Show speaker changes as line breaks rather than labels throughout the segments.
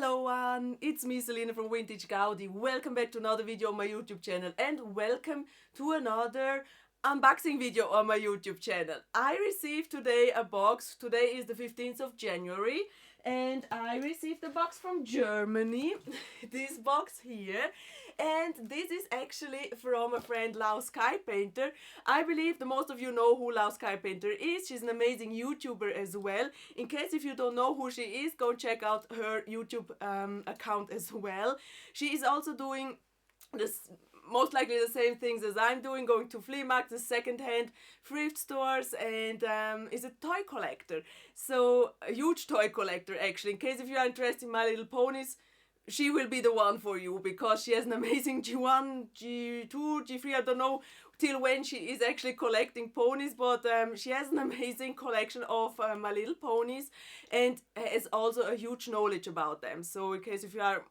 Hello it's me Selena from Vintage Gaudi. Welcome back to another video on my YouTube channel and welcome to another unboxing video on my YouTube channel. I received today a box. Today is the 15th of January and I received a box from Germany. This box here. And this is actually from a friend, Lau Sky Painter. I believe the most of you know who Lau Sky Painter is. She's an amazing YouTuber as well. In case if you don't know who she is, go check out her YouTube account as well. She is also doing this, most likely the same things as I'm doing, going to flea markets, second-hand thrift stores, and is a toy collector. So a huge toy collector actually. In case if you are interested in My Little Ponies, she will be the one for you because she has an amazing G1, G2, G3, I don't know till when she is actually collecting ponies, but she has an amazing collection of My Little Ponies and has also a huge knowledge about them. So in case if you are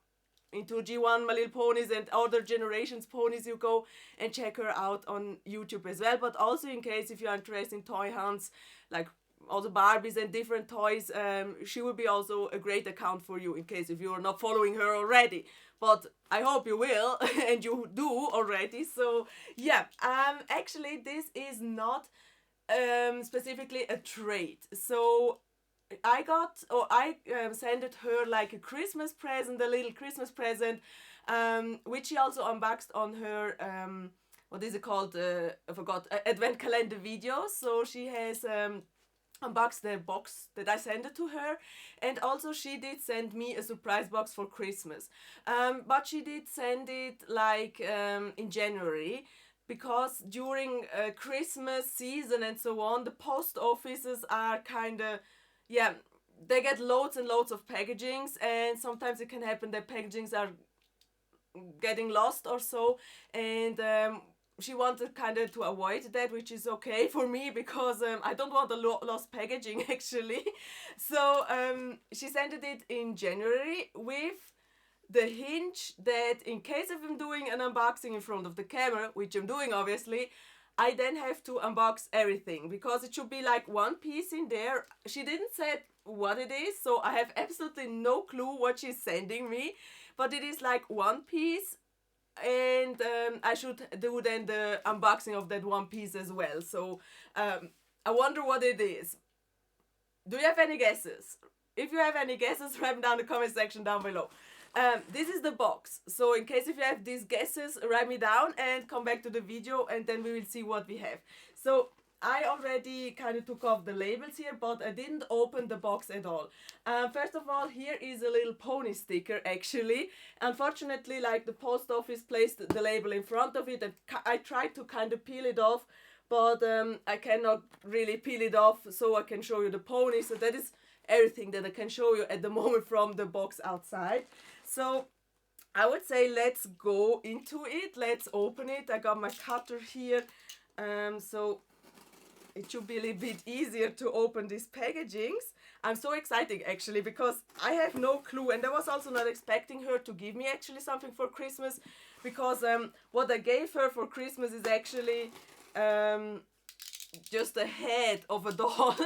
into G1, My Little Ponies and other generations ponies, you go and check her out on YouTube as well. But also in case if you are interested in toy hunts, like all the Barbies and different toys, she will be also a great account for you in case if you are not following her already, but I hope you will and you do already. So yeah, actually this is not specifically a trade. So I got, or I sent her like a Christmas present, a little Christmas present, which she also unboxed on her what is it called, I forgot, advent calendar video. So she has unboxed the box that I sent it to her, and also she did send me a surprise box for Christmas, but she did send it like in January, because during Christmas season and so on, the post offices are kind of, yeah, they get loads and loads of packagings, and sometimes it can happen that packagings are getting lost or so, and she wanted kind of to avoid that, which is okay for me because I don't want a lost packaging actually. So she sent it in January with the hint that in case if I'm doing an unboxing in front of the camera, which I'm doing obviously, I then have to unbox everything because it should be like one piece in there. She didn't say what it is, so I have absolutely no clue what she's sending me, but it is like one piece, and I should do then the unboxing of that one piece as well. So I wonder what it is. Do you have any guesses? If you have any guesses, write them down in the comment section down below. This is the box, so in case if you have these guesses, write me down and come back to the video and then we will see what we have. So I already kind of took off the labels here, but I didn't open the box at all. First of all, here is a little pony sticker actually. Unfortunately, like the post office placed the label in front of it, and I tried to kind of peel it off, but I cannot really peel it off, so I can show you the pony. So that is everything that I can show you at the moment from the box outside. So I would say let's go into it, let's open it. I got my cutter here, so it should be a little bit easier to open these packagings. I'm so excited actually because I have no clue, and I was also not expecting her to give me actually something for Christmas, because what I gave her for Christmas is actually just a head of a doll.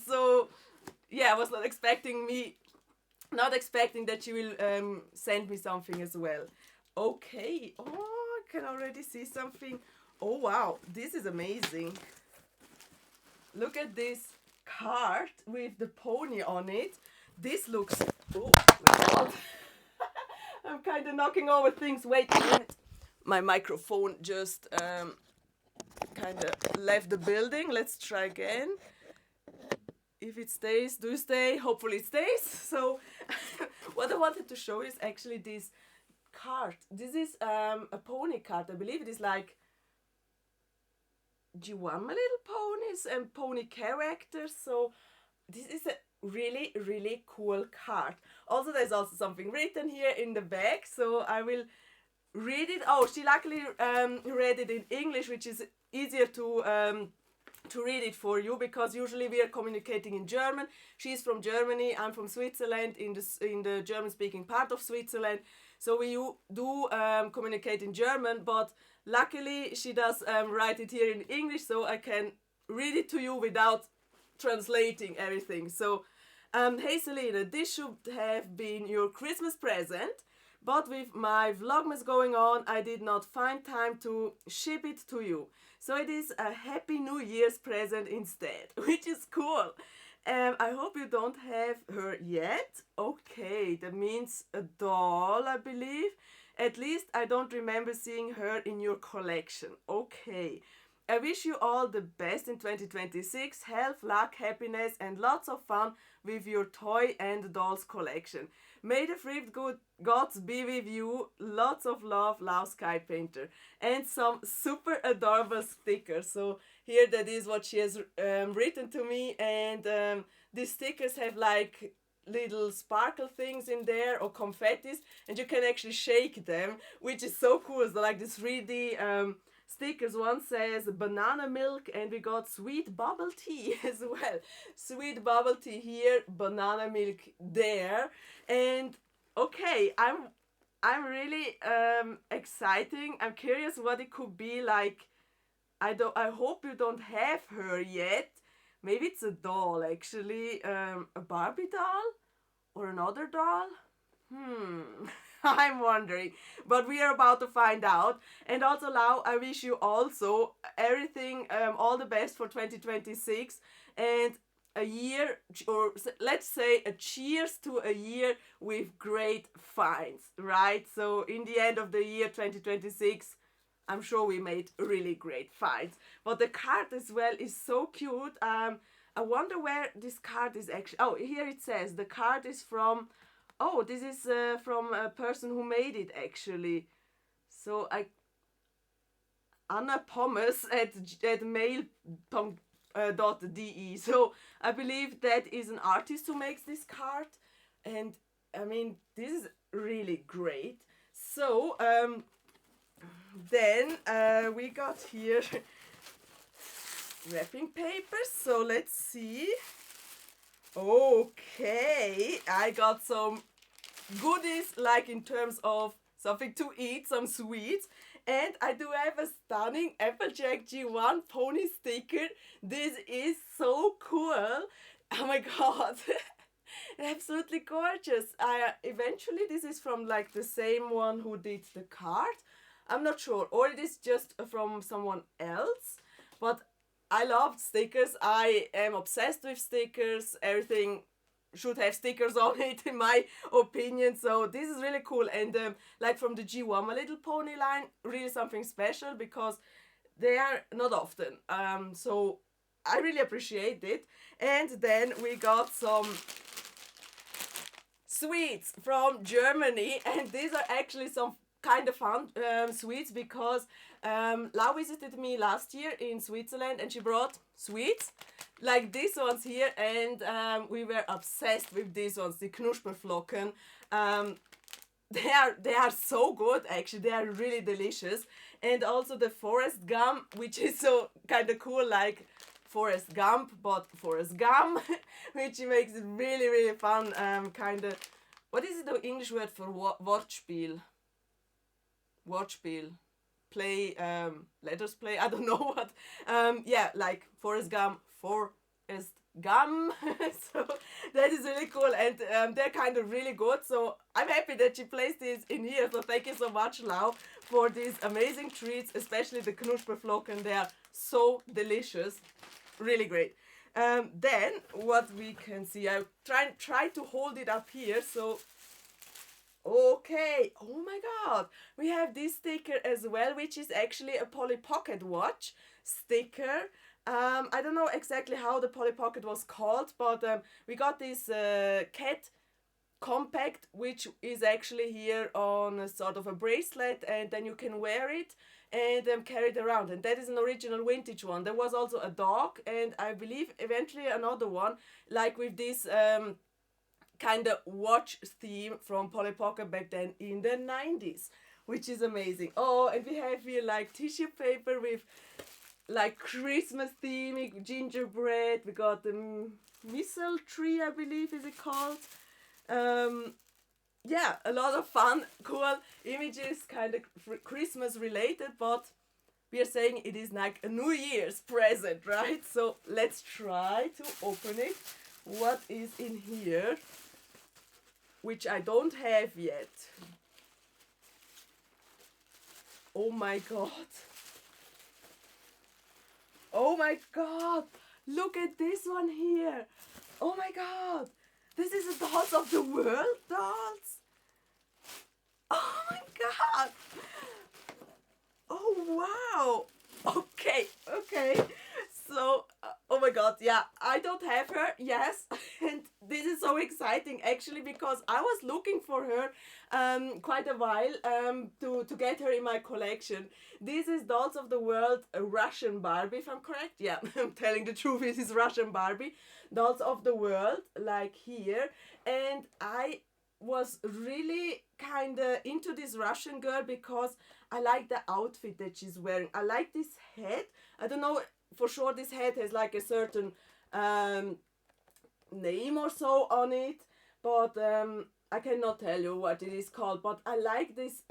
So yeah, I was not expecting that she will send me something as well. Okay, oh, I can already see something. Oh wow, this is amazing. Look at this card with the pony on it. This looks, oh my god. I'm kind of knocking over things. Wait a minute. My microphone just kind of left the building. Let's try again. If it stays, do stay. Hopefully it stays. So what I wanted to show is actually this card. This is a pony card. I believe it is like G1 My Little Ponies and pony characters. So this is a really, really cool card. Also, there's also something written here in the back, so I will read it. Oh, she luckily read it in English, which is easier to read it for you, because usually we are communicating in German. She's from Germany, I'm from Switzerland, in the German-speaking part of Switzerland. So we do communicate in German, but luckily she does write it here in English, so I can read it to you without translating everything. So Hey Selena, this should have been your Christmas present, but with my Vlogmas going on, I did not find time to ship it to you. So it is a Happy New Year's present instead, which is cool. I hope you don't have her yet. Okay, that means a doll, I believe. At least I don't remember seeing her in your collection. Okay. I wish you all the best in 2026. Health, luck, happiness, and lots of fun with your toy and dolls collection. May the thrift good gods be with you. Lots of love, Love Sky Painter. And some super adorable stickers. So here that is what she has written to me. And these stickers have like little sparkle things in there or confettis, and you can actually shake them, which is so cool. So like this 3D stickers. One says banana milk, and we got sweet bubble tea as well. Sweet bubble tea here, banana milk there. And okay, I'm really exciting. I'm curious what it could be like. I hope you don't have her yet. Maybe it's a doll actually. A Barbie doll or another doll? I'm wondering, but we are about to find out. And also, Lau, I wish you also everything, all the best for 2026, and a year, or let's say a cheers to a year with great finds, right? So in the end of the year 2026, I'm sure we made really great finds. But the card as well is so cute. I wonder where this card is actually. Oh, here it says the card is from. Oh, this is from a person who made it actually. So Anna Pommes at mail.de. So I believe that is an artist who makes this card, and I mean this is really great. So then we got here wrapping paper. So let's see. Okay, I got some goodies, like in terms of something to eat, some sweets, and I do have a stunning Applejack G1 pony sticker. This is so cool. Oh my god. Absolutely gorgeous. Eventually this is from like the same one who did the card. I'm not sure, or it is just from someone else, but I love stickers. I am obsessed with stickers. Everything should have stickers on it, in my opinion. So this is really cool. And like from the G1 My Little Pony line, really something special because they are not often. So I really appreciate it. And then we got some sweets from Germany, and these are actually some kind of fun sweets because Lau visited me last year in Switzerland, and she brought sweets like these ones here, and we were obsessed with these ones, the Knusperflocken. They are so good actually. They are really delicious. And also the Forest Gum, which is so kind of cool, like Forrest Gump but Forest Gum, which makes it really really fun. Kind of, what is the English word for Wortspiel? Wortspiel, play, letters play, I don't know what. Yeah, like Forrest Gump, Forrest Gum. So that is really cool, and they're kind of really good. So I'm happy that she placed this in here. So thank you so much, Lau, for these amazing treats, especially the Knusperflocken. They are so delicious, really great. Then what we can see, I try to hold it up here. So okay, oh my god, we have this sticker as well, which is actually a Polly Pocket watch sticker. I don't know exactly how the Polly Pocket was called, but we got this cat compact, which is actually here on a sort of a bracelet, and then you can wear it and carry it around. And that is an original vintage one. There was also a dog, and I believe eventually another one, like with this kind of watch theme from Polly Pocket back then in the 90's, which is amazing. Oh, and we have here like tissue paper with like Christmas theme, gingerbread. We got the missile tree, I believe is it called. Yeah, a lot of fun, cool images, kind of Christmas related, but we are saying it is like a New Year's present, right? So let's try to open it. what is in here, which I don't have yet. Oh my god. Oh my god. Look at this one here. Oh my god. This is a Dolls of the World dolls. Oh my god. Oh wow. Okay. So, oh my god, yeah, I don't have her, yes, and this is so exciting actually because I was looking for her quite a while to get her in my collection. This is Dolls of the World Russian Barbie, if I'm correct. Yeah, I'm telling the truth, this is Russian Barbie. Dolls of the World, like here, and I was really kind of into this Russian girl because I like the outfit that she's wearing. I like this head. I don't know for sure this head has like a certain name or so on it, but I cannot tell you what it is called, but I like this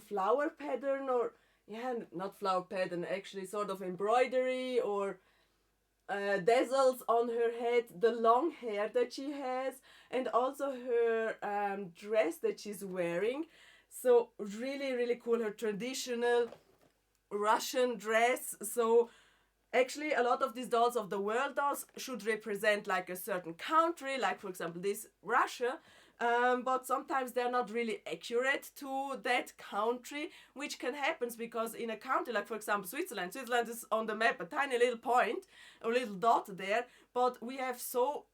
flower pattern, or yeah, not flower pattern, actually sort of embroidery or dazzles on her head, the long hair that she has, and also her dress that she's wearing. So really cool, her traditional Russian dress. So actually a lot of these Dolls of the World dolls should represent like a certain country, like for example this Russia, but sometimes they're not really accurate to that country, which can happen because in a country like for example Switzerland is on the map a tiny little point, a little dot there, but we have so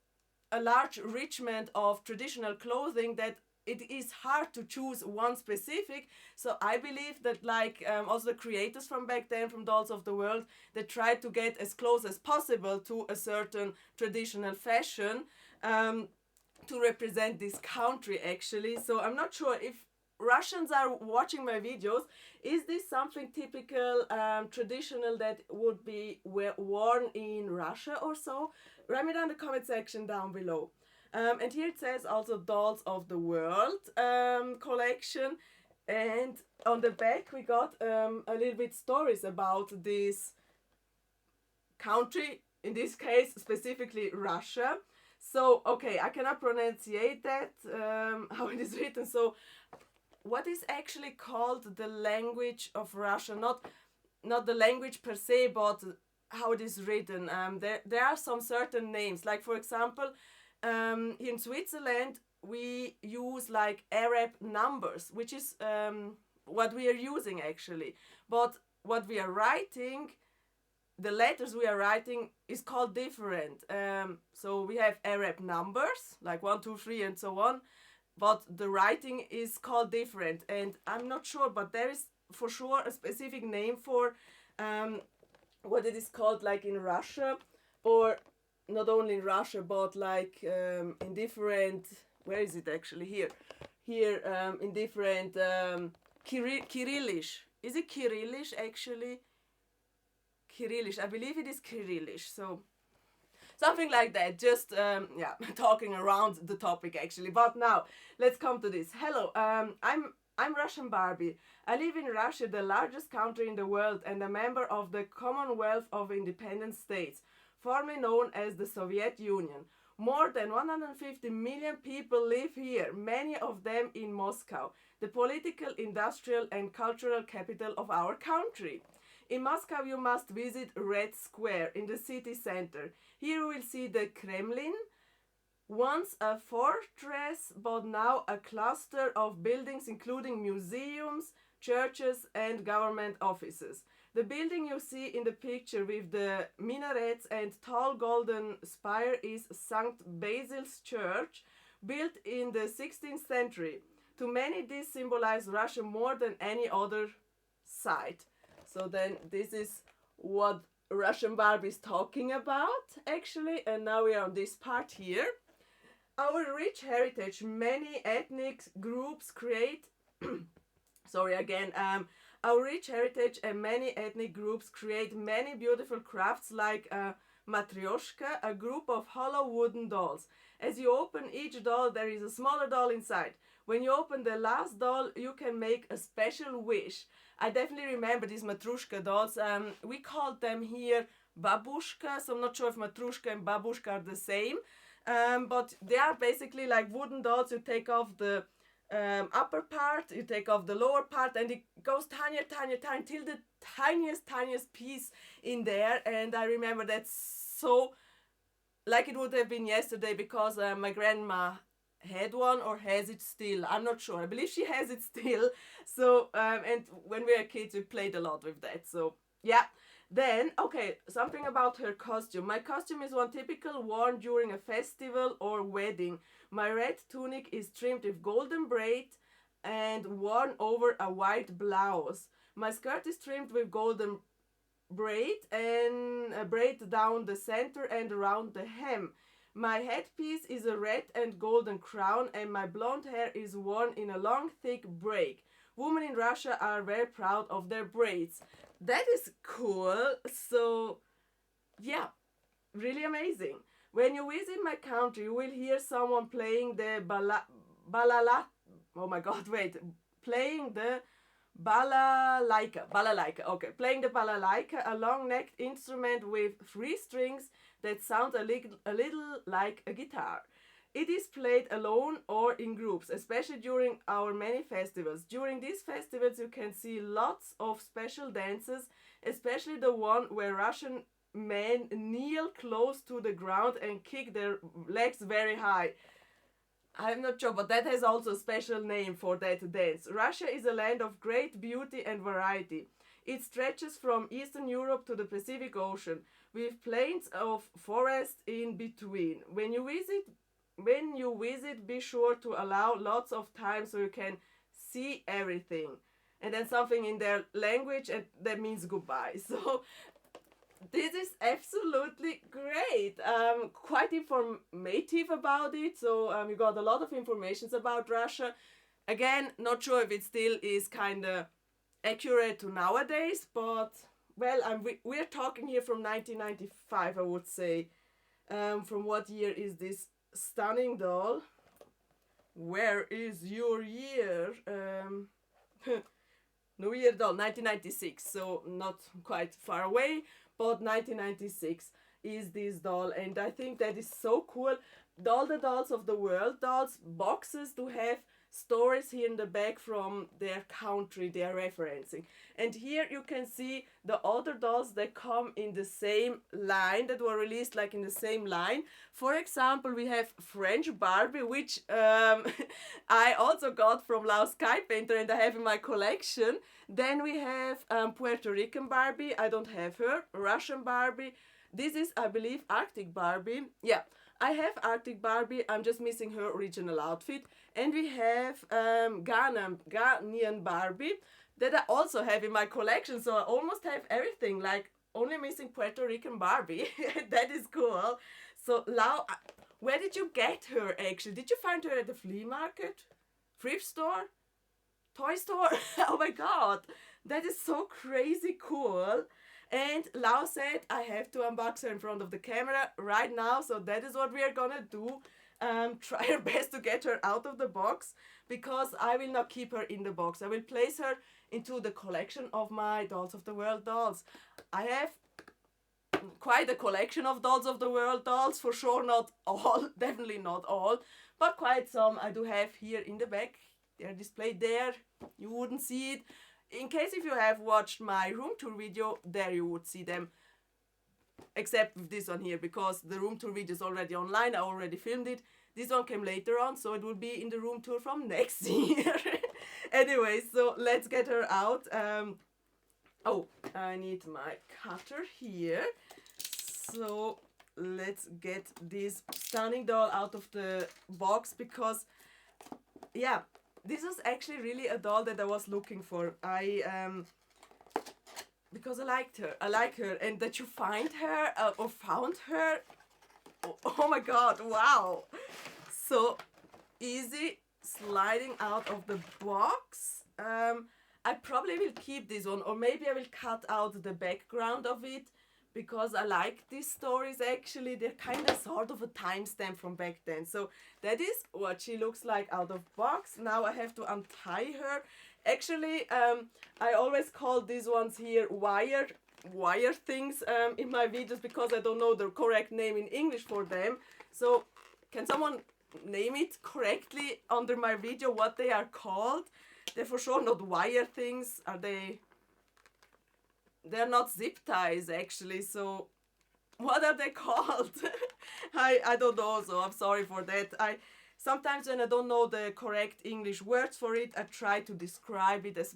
a large richment of traditional clothing that it is hard to choose one specific. So I believe that like also the creators from back then, from Dolls of the World, they tried to get as close as possible to a certain traditional fashion to represent this country actually. So I'm not sure if Russians are watching my videos, is this something typical traditional that would be worn in Russia or so? Write me down in the comment section down below. And here it says also Dolls of the World collection, and on the back we got a little bit stories about this country, in this case specifically Russia. So okay, I cannot pronunciate that how it is written. So what is actually called the language of Russia? Not the language per se, but how it is written. There are some certain names, like for example in Switzerland we use like Arab numbers, which is what we are using actually, but what we are writing, the letters we are writing is called different. So we have Arab numbers like 1 2 3 and so on, but the writing is called different, and I'm not sure, but there is for sure a specific name for what it is called like in Russia, or not only in Russia, but like in different, where is it actually, here in different Kyrillish. Is it Kyrillish actually? Kyrillish, I believe it is Kyrillish. So something like that, just yeah, talking around the topic actually. But now let's come to this. Hello, I'm Russian Barbie. I live in Russia, the largest country in the world, and a member of the Commonwealth of Independent States, formerly known as the Soviet Union. More than 150 million people live here, many of them in Moscow, the political, industrial and cultural capital of our country. In Moscow you must visit Red Square in the city center. Here you will see the Kremlin, once a fortress but now a cluster of buildings including museums, churches and government offices. The building you see in the picture with the minarets and tall golden spire is St. Basil's Church, built in the 16th century. To many this symbolizes Russia more than any other site. So then this is what Russian Barbie is talking about actually, and now we are on this part here. Our rich heritage, many ethnic groups create sorry again, our rich heritage and many ethnic groups create many beautiful crafts like a matryoshka, a group of hollow wooden dolls. As you open each doll, there is a smaller doll inside. When you open the last doll, you can make a special wish. I definitely remember these matrushka dolls. We called them here babushka, so I'm not sure if matrushka and babushka are the same. but they are basically like wooden dolls. You take off the upper part, you take off the lower part, and it goes tinier, till the tiniest piece in there. And I remember that so like it would have been yesterday, because my grandma had one, or has it still. I'm not sure. I believe she has it still. So and when we were kids, we played a lot with that. So yeah. Then, okay, something about her costume. My costume is one typical worn during a festival or wedding. My red tunic is trimmed with golden braid and worn over a white blouse. My skirt is trimmed with golden braid and a braid down the center and around the hem. My headpiece is a red and golden crown, and my blonde hair is worn in a long thick braid. Women in Russia are very proud of their braids. That is cool. So yeah, really amazing. When you visit my country, you will hear someone playing the balala. Oh my god, wait. Playing the balalaika. Okay, playing the balalaika, a long-necked instrument with 3 strings that sounds a little like a guitar. It is played alone or in groups, especially during our many festivals. During these festivals, you can see lots of special dances, especially the one where Russian men kneel close to the ground and kick their legs very high. I'm not sure, but that has also a special name for that dance. Russia is a land of great beauty and variety. It stretches from Eastern Europe to the Pacific Ocean, with plains of forest in between. When you visit, be sure to allow lots of time so you can see everything. And then something in their language, and that means goodbye. So this is absolutely great. Quite informative about it. So you got a lot of information about Russia. Again, not sure if it still is kind of accurate to nowadays, but well, we're talking here from 1995, I would say. From what year is this stunning doll? Where is your year? New Year doll, 1996, so not quite far away, but 1996 is this doll, and I think that is so cool. All the dolls of the world, dolls boxes to have stories here in the back from their country they are referencing. And here you can see the other dolls that come in the same line, that were released like in the same line. For example, we have French Barbie, which I also got from Laos Sky Painter and I have in my collection. Then we have Puerto Rican Barbie, I don't have her. Russian Barbie. This is, I believe, Arctic Barbie. Yeah, I have Arctic Barbie, I'm just missing her original outfit. And we have Ghanaian Barbie that I also have in my collection. So I almost have everything, like only missing Puerto Rican Barbie. That is cool. So Lau, where did you get her actually? Did you find her at the flea market? Thrift store? Toy store? Oh my god, that is so crazy cool. And Lau said I have to unbox her in front of the camera right now, so that is what we are gonna do. Try our best to get her out of the box, because I will not keep her in the box. I will place her into the collection of my Dolls of the World dolls. I have quite a collection of Dolls of the World dolls, for sure not all, definitely not all, but quite some I do have here in the back. They're displayed there, you wouldn't see it. In case if you have watched my room tour video, there you would see them. Except with this one here, because the room tour video is already online, I already filmed it. This one came later on, so it will be in the room tour from next year. Anyway, so let's get her out. Oh, I need my cutter here. So let's get this stunning doll out of the box, because yeah, this was actually really a doll that I was looking for. Because I like her, and that you find her or found her. Oh my god, wow. So easy sliding out of the box. I probably will keep this one, or maybe I will cut out the background of it, because I like these stories actually. They're kind of sort of a timestamp from back then. So that is what she looks like out of box. Now I have to untie her. Actually, I always call these ones here wire things in my videos, because I don't know the correct name in English for them. So can someone name it correctly under my video what they are called? They're for sure not wire things. Are they? They're not zip ties actually, so what are they called? I don't know, so I'm sorry for that. Sometimes when I don't know the correct English words for it, I try to describe it as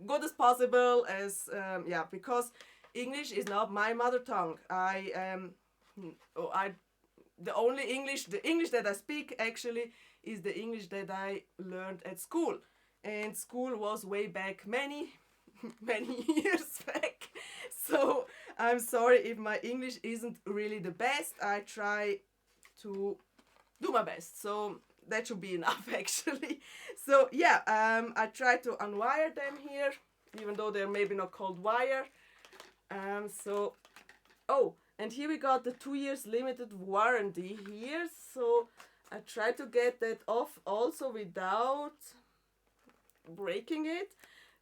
good as possible, as yeah, because English is not my mother tongue. The English that I speak actually is the English that I learned at school, and school was way back many years back. So I'm sorry if my English isn't really the best. I try to do my best, so that should be enough actually. So yeah, I try to unwire them here, even though they're maybe not called wire. So oh, and here we got the 2 years limited warranty here, so I try to get that off also without breaking it.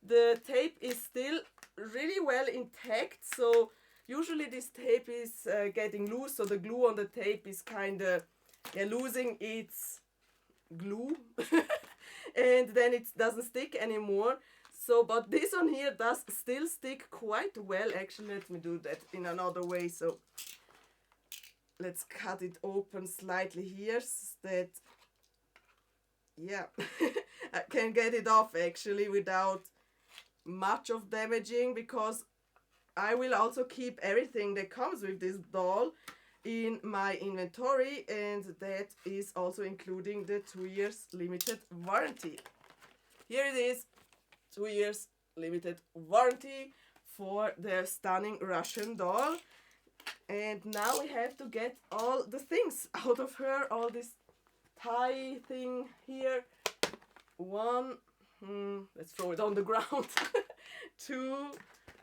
The tape is still really well intact, so usually this tape is getting loose, so the glue on the tape is kind of losing its glue and then it doesn't stick anymore. So but this one here does still stick quite well. Actually, let me do that in another way. So let's cut it open slightly here so that, yeah, I can get it off actually without much of damaging, because I will also keep everything that comes with this doll in my inventory, and that is also including the 2 years limited warranty. Here it is, 2 years limited warranty for the stunning Russian doll. And now we have to get all the things out of her, all this tie thing here. One, let's throw it on the ground. 2,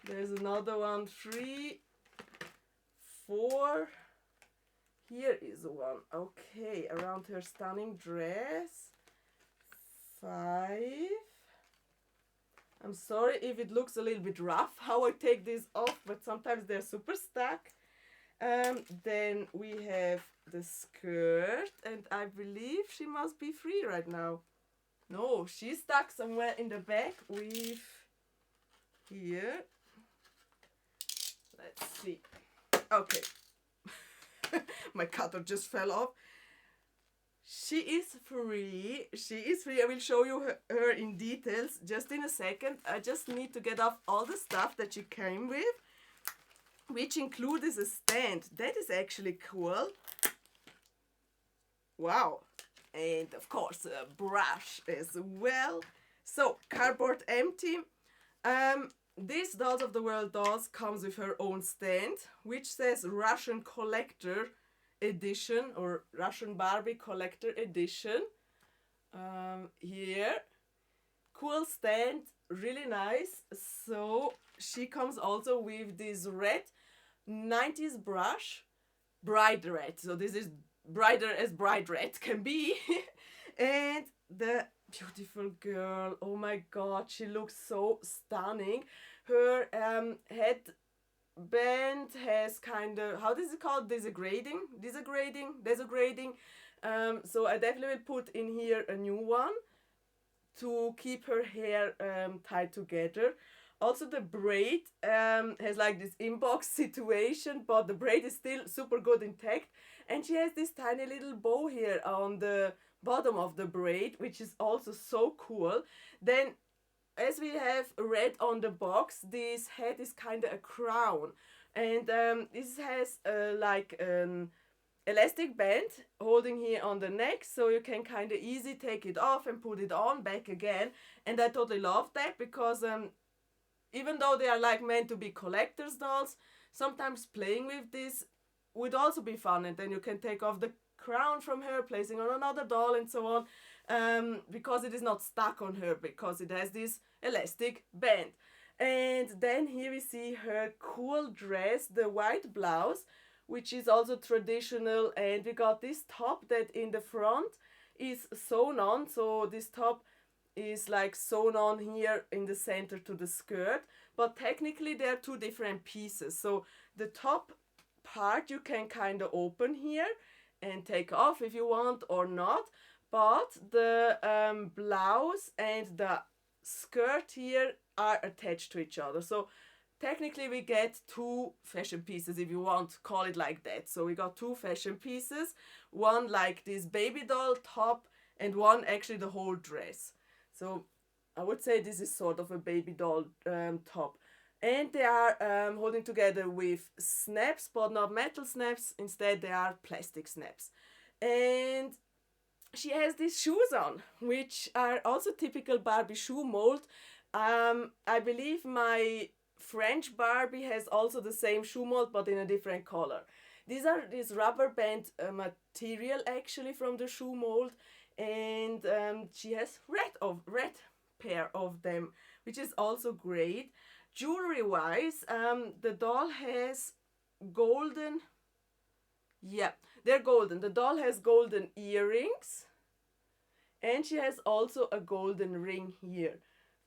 there's another one. 3, 4, here is one. Okay, around her stunning dress. 5. I'm sorry if it looks a little bit rough how I take this off, but sometimes they're super stuck. Then we have the skirt, and I believe she must be free right now. No, she's stuck somewhere in the back with here. Let's see. Okay. My cutter just fell off. She is free. She is free. I will show you her in details just in a second. I just need to get off all the stuff that she came with, which includes a stand. That is actually cool. Wow. And of course a brush as well. So cardboard empty. This Dolls of the World dolls comes with her own stand, which says Russian Collector Edition or Russian Barbie Collector Edition. Here, cool stand, really nice. So she comes also with this red 90's brush, bright red. So this is brighter as bright red can be. And the beautiful girl, oh my god, she looks so stunning. Her headband has kind of, how is it called, desegrading. So I definitely will put in here a new one to keep her hair tied together. Also the braid has like this inbox situation, but the braid is still super good intact, and she has this tiny little bow here on the bottom of the braid, which is also so cool. Then as we have read on the box, this head is kind of a crown, and this has like an elastic band holding here on the neck, so you can kind of easy take it off and put it on back again. And I totally love that, because even though they are like meant to be collector's dolls, sometimes playing with this would also be fun, and then you can take off the crown from her, placing on another doll and so on, because it is not stuck on her, because it has this elastic band. And then here we see her cool dress, the white blouse, which is also traditional, and we got this top that in the front is sewn on, so this top is like sewn on here in the center to the skirt, but technically they are two different pieces. So the top part you can kind of open here, and take off if you want or not. But the blouse and the skirt here are attached to each other. So technically we get two fashion pieces, if you want to call it like that. So we got two fashion pieces, one like this baby doll top and one actually the whole dress. So I would say this is sort of a baby doll top. And they are holding together with snaps, but not metal snaps. Instead, they are plastic snaps. And she has these shoes on, which are also typical Barbie shoe mold. I believe my French Barbie has also the same shoe mold, but in a different color. These are this rubber band material actually from the shoe mold, and she has red pair of them, which is also great. Jewelry wise, the doll has golden. Yeah, they're golden. The doll has golden earrings, and she has also a golden ring here.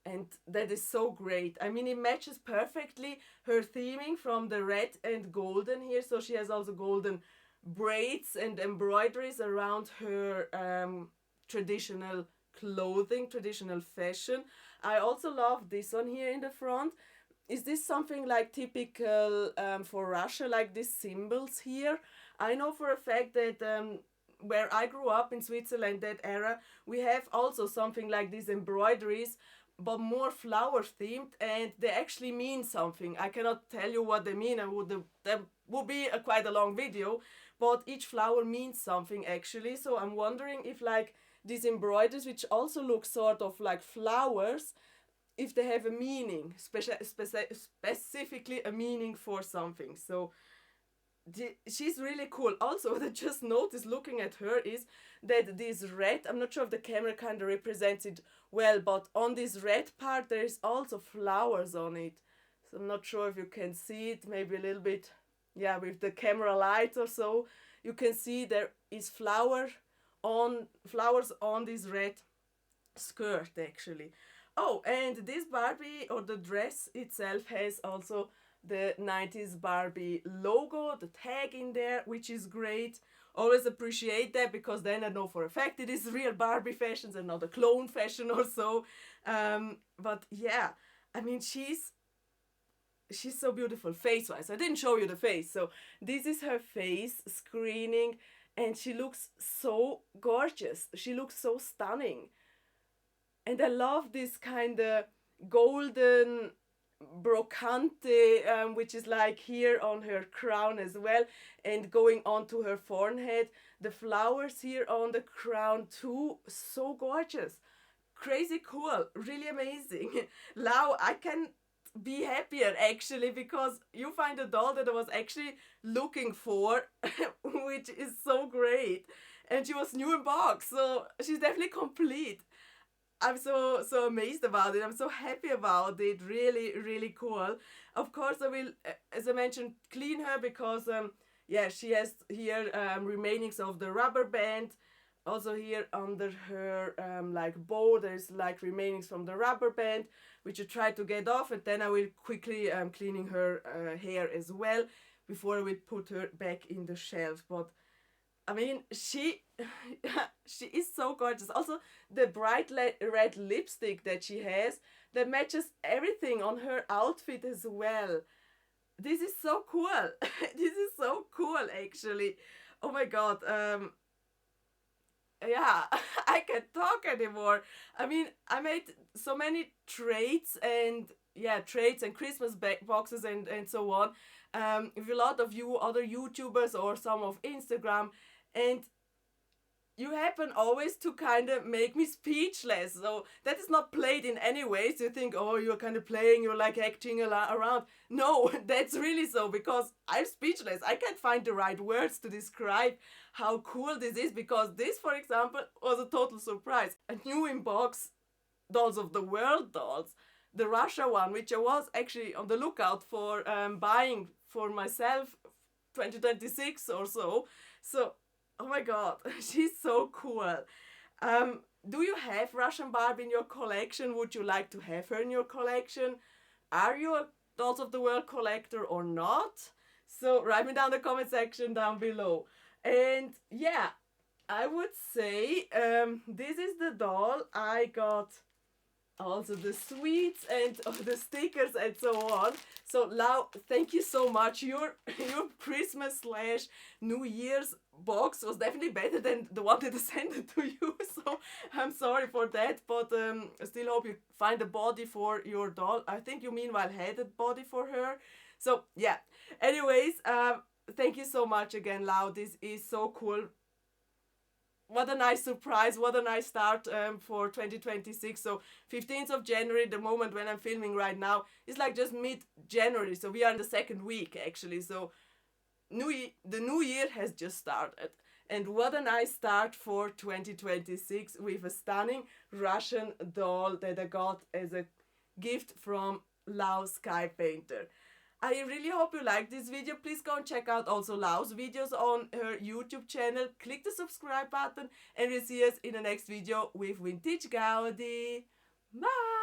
And that is so great. I mean, it matches perfectly her theming from the red and golden here. So she has also golden braids and embroideries around her traditional clothing, traditional fashion. I also love this one here in the front. Is this something like typical for Russia, like these symbols here? I know for a fact that where I grew up in Switzerland, that era, we have also something like these embroideries, but more flower themed, and they actually mean something. I cannot tell you what they mean. That would be quite a long video, but each flower means something actually. So I'm wondering if like these embroideries, which also look sort of like flowers, if they have a meaning, specifically a meaning for something. So she's really cool. Also, what I just noticed looking at her is that this red, I'm not sure if the camera kind of represents it well, but on this red part there is also flowers on it. So I'm not sure if you can see it, maybe a little bit, yeah, with the camera light or so. You can see there is flowers on this red skirt actually. Oh, and this Barbie or the dress itself has also the 90's Barbie logo, the tag in there, which is great. Always appreciate that, because then I know for a fact it is real Barbie fashions and not a clone fashion or so. But yeah, I mean, she's so beautiful face-wise. I didn't show you the face, so this is her face screening, and she looks so gorgeous. She looks so stunning. And I love this kind of golden brocante, which is like here on her crown as well, and going onto her forehead. The flowers here on the crown too, so gorgeous. Crazy cool, really amazing. Now I can be happier actually, because you find a doll that I was actually looking for, which is so great. And she was new in box, so she's definitely complete. I'm so amazed about it. I'm so happy about it. Really, really cool. Of course, I will, as I mentioned, clean her, because yeah, she has here remainings of the rubber band. Also here under her like bow, there's like remainings from the rubber band, which I try to get off, and then I will quickly cleaning her hair as well before I will put her back in the shelf. But I mean, she is so gorgeous. Also, the bright red lipstick that she has, that matches everything on her outfit as well. This is so cool. This is so cool, actually. Oh my god. Yeah, I can't talk anymore. I mean, I made so many trades and Christmas boxes and so on. With a lot of you other YouTubers or some of Instagram, and you happen always to kind of make me speechless. So that is not played in any way. So you think, oh, you're kind of playing, you're like acting around. No, that's really so, because I'm speechless. I can't find the right words to describe how cool this is, because this, for example, was a total surprise. A new in box Dolls of the World dolls, the Russia one, which I was actually on the lookout for buying for myself 2026 or so. So oh my god, she's so cool. Do you have Russian Barbie in your collection? Would you like to have her in your collection? Are you a Dolls of the World collector or not? So write me down in the comment section down below. And yeah, I would say this is the doll. I got also the sweets and the stickers and so on. So Lau, thank you so much. Your Christmas slash New Year's box was definitely better than the one that I sent it to you. So I'm sorry for that, but I still hope you find a body for your doll. I think you meanwhile had a body for her. So yeah. Anyways, thank you so much again, Lau. This is so cool. What a nice surprise, what a nice start for 2026. So 15th of January, the moment when I'm filming right now, is like just mid-January, so we are in the second week actually. So the new year has just started, and what a nice start for 2026 with a stunning Russian doll that I got as a gift from Lao Sky Painter. I really hope you like this video. Please go and check out also Lau's videos on her YouTube channel. Click the subscribe button and we'll see us in the next video with Vintage Gaudi. Bye!